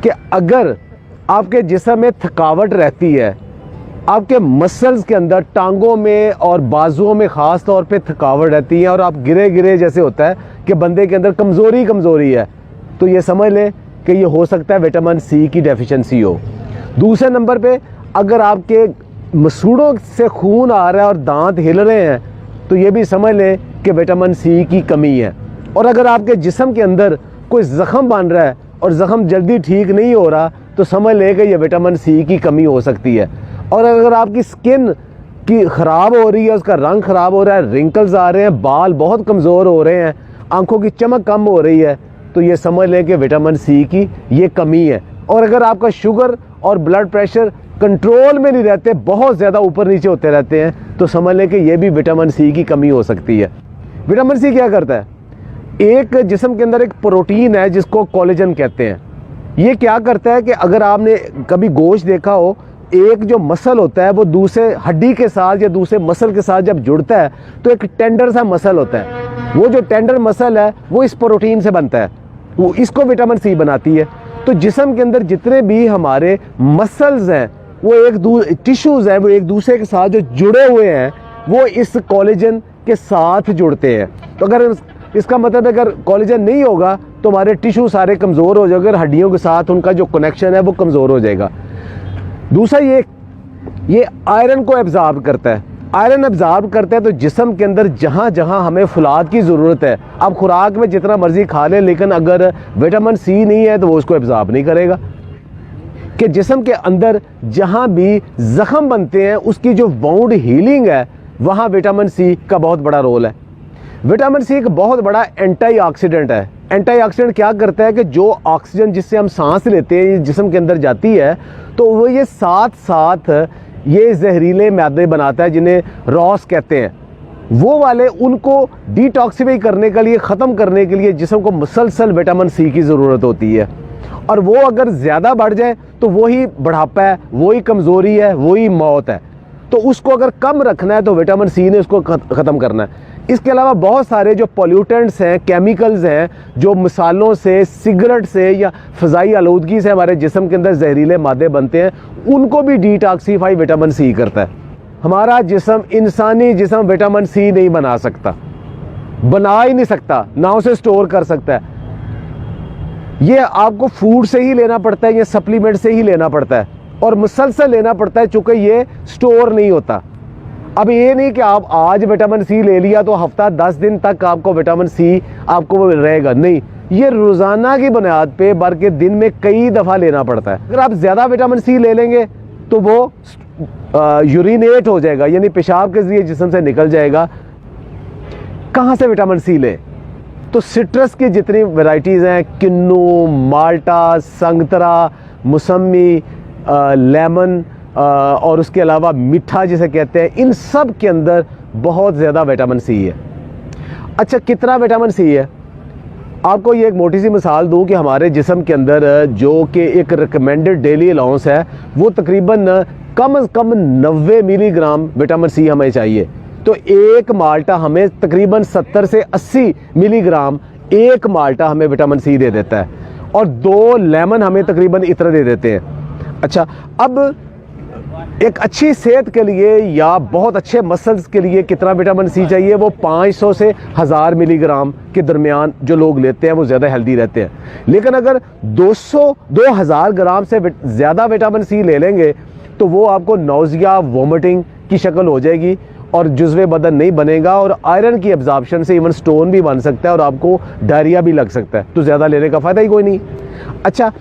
कि अगर आपके जिस्म में थकावट रहती है, आपके मसल्स के अंदर टांगों में और बाजुओं में ख़ास तौर पे थकावट रहती है और आप गिरे गिरे जैसे होता है कि बंदे के अंदर कमज़ोरी है, तो ये समझ लें कि ये हो सकता है विटामिन सी की डेफिशिएंसी हो। दूसरे नंबर पे अगर आपके मसूड़ों से खून आ रहा है और दांत हिल रहे हैं, तो ये भी समझ लें कि विटामिन सी की कमी है। और अगर आपके जिस्म के अंदर कोई ज़ख़म बन रहा है और ज़ख़म जल्दी ठीक नहीं हो रहा, तो समझ लें कि ये विटामिन सी की कमी हो सकती है। और अगर आपकी स्किन की ख़राब हो रही है, उसका रंग ख़राब हो रहा है, रिंकल्स आ रहे हैं, बाल बहुत कमज़ोर हो रहे हैं, आंखों की चमक कम हो रही है, तो ये समझ लें कि विटामिन सी की ये कमी है। और अगर आपका शुगर और ब्लड प्रेशर कंट्रोल में नहीं रहते, बहुत ज़्यादा ऊपर नीचे होते रहते हैं, तो समझ लें कि ये भी विटामिन सी की कमी हो सकती है। विटामिन सी क्या करता है? एक जिस्म के अंदर एक प्रोटीन है जिसको कोलेजन कहते हैं। ये क्या करता है कि अगर आपने कभी गोश्त देखा हो, एक जो मसल होता है वो दूसरे हड्डी के साथ या दूसरे मसल के साथ जब जुड़ता है तो एक टेंडर सा मसल होता है। वो जो टेंडर मसल है वो इस प्रोटीन से बनता है, वो इसको विटामिन सी बनाती है। तो जिस्म के अंदर जितने भी हमारे मसल्स हैं, वो टिश्यूज़ हैं, वो एक दूसरे के साथ जो जुड़े हुए हैं, वो इस कोलेजन के साथ जुड़ते हैं। तो अगर इसका मतलब अगर कोलेजन नहीं होगा तो हमारे टिश्यू सारे कमज़ोर हो जाएंगे, हड्डियों के साथ उनका जो कनेक्शन है वो कमज़ोर हो जाएगा। दूसरा ये आयरन को एब्जॉर्ब करता है। आयरन एब्जॉर्ब करता है तो जिस्म के अंदर जहाँ जहाँ हमें फुलाद की ज़रूरत है, आप खुराक में जितना मर्जी खा लें, लेकिन अगर विटामिन सी नहीं है तो वो उसको एब्जॉर्ब नहीं करेगा। कि जिस्म के अंदर जहाँ भी ज़ख़म बनते हैं उसकी जो वाउंड हीलिंग है, वहाँ विटामिन सी का बहुत बड़ा रोल है। विटामिन सी एक बहुत बड़ा एंटीऑक्सीडेंट है। एंटीऑक्सीडेंट क्या करता है कि जो ऑक्सीजन जिससे हम सांस लेते हैं जिस्म के अंदर जाती है, तो वो ये साथ साथ ये जहरीले मैदे बनाता है जिन्हें रॉस कहते हैं। वो वाले उनको डिटॉक्सिफाई करने के लिए, ख़त्म करने के लिए जिस्म को मुसलसल विटामिन सी की ज़रूरत होती है। और वो अगर ज़्यादा बढ़ जाए तो वही बुढ़ापा है, वही कमज़ोरी है, वही मौत है। तो उसको अगर कम रखना है तो विटामिन सी ने उसको ख़त्म करना है। इसके अलावा बहुत सारे जो पोल्यूटेंट्स हैं, केमिकल्स हैं, जो मिसालों से, सिगरेट से या फ़ज़ाई आलूदगी से हमारे जिस्म के अंदर जहरीले मादे बनते हैं, उनको भी डिटॉक्सिफाई विटामिन सी करता है। हमारा जिस्म, इंसानी जिस्म विटामिन सी नहीं बना सकता, बना ही नहीं सकता, ना उसे स्टोर कर सकता है। ये आपको फूड से ही लेना पड़ता है, ये सप्लीमेंट से ही लेना पड़ता है और मुसलसल लेना पड़ता है, चूँकि ये स्टोर नहीं होता। अब ये नहीं कि आप आज विटामिन सी ले लिया तो हफ्ता 10 दिन तक आपको विटामिन सी आपको रहेगा, नहीं, ये रोज़ाना की बुनियाद पे बल्कि दिन में कई दफ़ा लेना पड़ता है। अगर आप ज़्यादा विटामिन सी ले लेंगे तो वो यूरिनेट हो जाएगा, यानी पेशाब के ज़रिए जिस्म से निकल जाएगा। कहाँ से विटामिन सी लें? तो सिट्रस की जितनी वैरायटीज़ हैं, किन्नू, माल्टा, संगतरा, मौसमी, लेमन और उसके अलावा मीठा जिसे कहते हैं, इन सब के अंदर बहुत ज़्यादा विटामिन सी है। अच्छा, कितना विटामिन सी है? आपको ये एक मोटी सी मिसाल दूं कि हमारे जिस्म के अंदर जो कि एक रिकमेंडेड डेली अलाउंस है, वो तकरीबन कम से कम 90 मिलीग्राम विटामिन सी हमें चाहिए। तो एक माल्टा हमें तकरीबन 70 से 80 मिलीग्राम एक माल्टा हमें विटामिन सी दे देता है, और 2 लेमन हमें तकरीबन इतना दे देते हैं। अच्छा, अब एक अच्छी सेहत के लिए या बहुत अच्छे मसल्स के लिए कितना विटामिन सी चाहिए? वो 500 से 1000 मिलीग्राम के दरमियान जो लोग लेते हैं वो ज़्यादा हेल्दी रहते हैं। लेकिन अगर 2000 ग्राम से ज़्यादा विटामिन सी ले लेंगे तो वो आपको नौजिया, वोमिटिंग की शक्ल हो जाएगी और जुज़्वे बदन नहीं बनेगा, और आयरन की एब्जॉर्प्शन से इवन स्टोन भी बन सकता है और आपको डायरिया भी लग सकता है। तो ज़्यादा लेने का फ़ायदा ही कोई नहीं। अच्छा,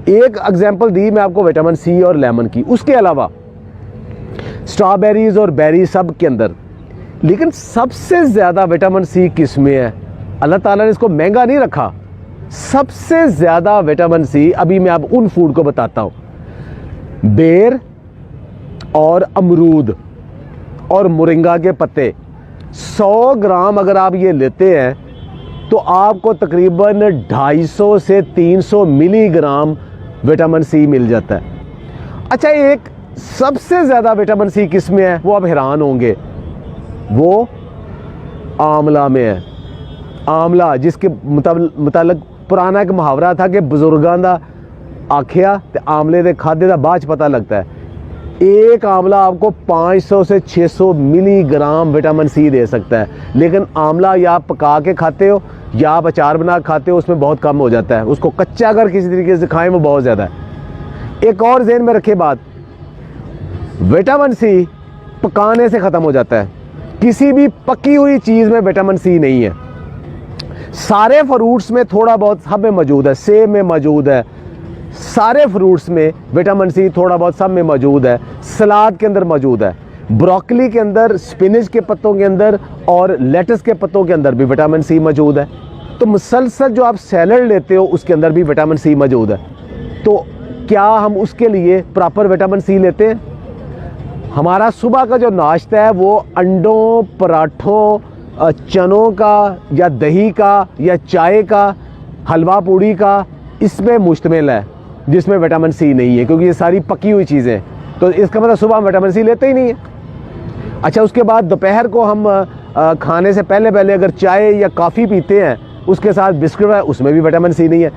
एक एग्जाम्पल दी मैं आपको विटामिन सी और लेमन की। उसके अलावा स्ट्रॉबेरीज और बेरी सब के अंदर, लेकिन सबसे ज़्यादा विटामिन सी किस में है? अल्लाह ताला ने इसको महंगा नहीं रखा। सबसे ज़्यादा विटामिन सी, अभी मैं आप उन फूड को बताता हूँ, बेर और अमरूद और मोरिंगा के पत्ते। 100 ग्राम अगर आप ये लेते हैं तो आपको तकरीबन 250 से 300 मिलीग्राम विटामिन सी मिल जाता है। अच्छा, एक सबसे ज़्यादा विटामिन सी किस में है? वो आप हैरान होंगे, वो आंवला में है। आंवला, जिसके मुताबिक पुराना एक मुहावरा था कि बुजुर्गां दा आखिया ते आमले दे खादे दा बाद च पता लगता है। एक आंवला आपको 500 से 600 मिलीग्राम विटामिन सी दे सकता है, लेकिन आंवला या आप पका के खाते हो या आप अचार बना के खाते हो, उसमें बहुत कम हो जाता है। उसको कच्चा अगर किसी तरीके से खाएं वो बहुत ज़्यादा है। एक और ज़हन में रखे बात, विटामिन सी पकाने से ख़त्म हो जाता है। किसी भी पकी हुई चीज़ में विटामिन सी नहीं है। सारे फ्रूट्स में थोड़ा बहुत सब में मौजूद है, सेब में मौजूद है, सारे फ्रूट्स में विटामिन सी थोड़ा बहुत सब में मौजूद है। सलाद के अंदर मौजूद है, ब्रोकली के अंदर, स्पिनच के पत्तों के अंदर और लेटस के पत्तों के अंदर भी विटामिन सी मौजूद है। तो मुसलसल जो आप सैलड लेते हो उसके अंदर भी विटामिन सी मौजूद है। तो क्या हम उसके लिए प्रॉपर विटामिन सी लेते हैं? हमारा सुबह का जो नाश्ता है वो अंडों, पराठों, चनों का या दही का या चाय का, हलवा पूड़ी का, इसमें मुश्तमिल है, जिसमें विटामिन सी नहीं है, क्योंकि ये सारी पकी हुई चीज़ें। तो इसका मतलब सुबह हम विटामिन सी लेते ही नहीं है। अच्छा, उसके बाद दोपहर को हम खाने से पहले पहले अगर चाय या कॉफ़ी पीते हैं, उसके साथ बिस्किट है, उसमें भी विटामिन सी नहीं है।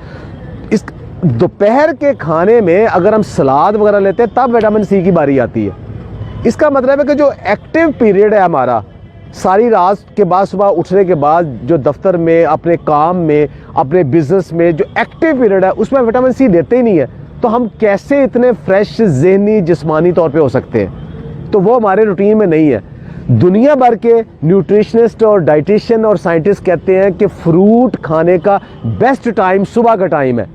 इस दोपहर के खाने में अगर हम सलाद वगैरह लेते हैं तब विटामिन सी की बारी आती है। इसका मतलब है कि जो एक्टिव पीरियड है हमारा, सारी रात के बाद सुबह उठने के बाद जो दफ्तर में, अपने काम में, अपने बिजनेस में जो एक्टिव पीरियड है, उसमें विटामिन सी लेते ही नहीं है। तो हम कैसे इतने फ्रेश ज़हनी जिस्मानी तौर पे हो सकते हैं? तो वो हमारे रूटीन में नहीं है। दुनिया भर के न्यूट्रिशनिस्ट और डाइटिशियन और साइंटिस्ट कहते हैं कि फ्रूट खाने का बेस्ट टाइम सुबह का टाइम है,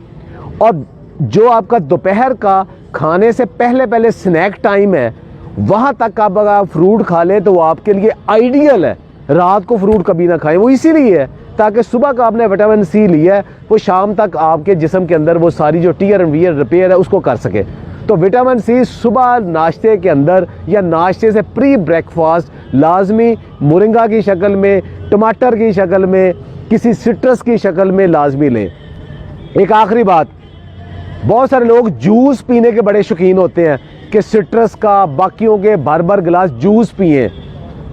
और जो आपका दोपहर का खाने से पहले पहले स्नैक टाइम है, वहाँ तक आप अगर फ्रूट खा लें तो वो आपके लिए आइडियल है। रात को फ्रूट कभी ना खाएं, वो इसीलिए है ताकि सुबह का आपने विटामिन सी लिया है वो शाम तक आपके जिस्म के अंदर वो सारी जो टीयर एंड वियर रिपेयर है उसको कर सके। तो विटामिन सी सुबह नाश्ते के अंदर या नाश्ते से प्री ब्रेकफास्ट लाजमी मोरिंगा की शक्ल में, टमाटर की शक्ल में, किसी सिट्रस की शक्ल में लाजमी लें। एक आखिरी बात, बहुत सारे लोग जूस पीने के बड़े शौकीन होते हैं कि सिट्रस का, बाकियों के भर भर गिलास जूस पिए।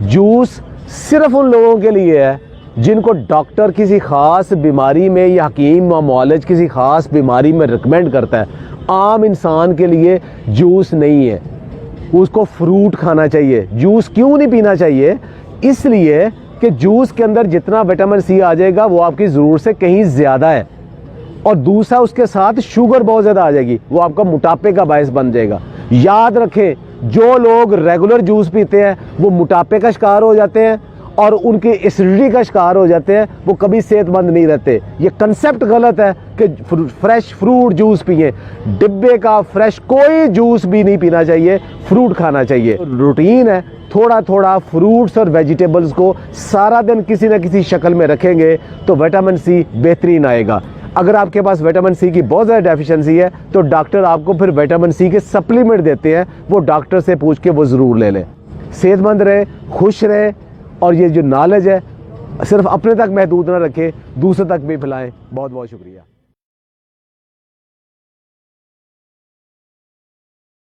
जूस सिर्फ उन लोगों के लिए है जिनको डॉक्टर किसी ख़ास बीमारी में या हकीम या मुआलिज किसी ख़ास बीमारी में रिकमेंड करता है। आम इंसान के लिए जूस नहीं है, उसको फ्रूट खाना चाहिए। जूस क्यों नहीं पीना चाहिए? इसलिए कि जूस के अंदर जितना विटामिन सी आ जाएगा वो आपकी ज़रूरत से कहीं ज़्यादा है, और दूसरा उसके साथ शुगर बहुत ज़्यादा आ जाएगी, वो आपका मोटापे का बायस बन जाएगा। याद रखें, जो लोग रेगुलर जूस पीते हैं वो मोटापे का शिकार हो जाते हैं और उनकी एसिडिटी का शिकार हो जाते हैं, वो कभी सेहतमंद नहीं रहते। ये कंसेप्ट गलत है कि फ्रेश फ्रूट जूस पिए। डिब्बे का फ्रेश कोई जूस भी नहीं पीना चाहिए, फ्रूट खाना चाहिए। रूटीन है, थोड़ा थोड़ा फ्रूट्स और वेजिटेबल्स को सारा दिन किसी न किसी शक्ल में रखेंगे तो विटामिन सी बेहतरीन आएगा। अगर आपके पास विटामिन सी की बहुत ज़्यादा डेफिशिएंसी है तो डॉक्टर आपको फिर विटामिन सी के सप्लीमेंट देते हैं, वो डॉक्टर से पूछ के वो ज़रूर ले लें। सेहतमंद रहे, खुश रहे, और ये जो नॉलेज है सिर्फ अपने तक महदूद ना रखें, दूसरे तक भी फैलाएं। बहुत बहुत शुक्रिया।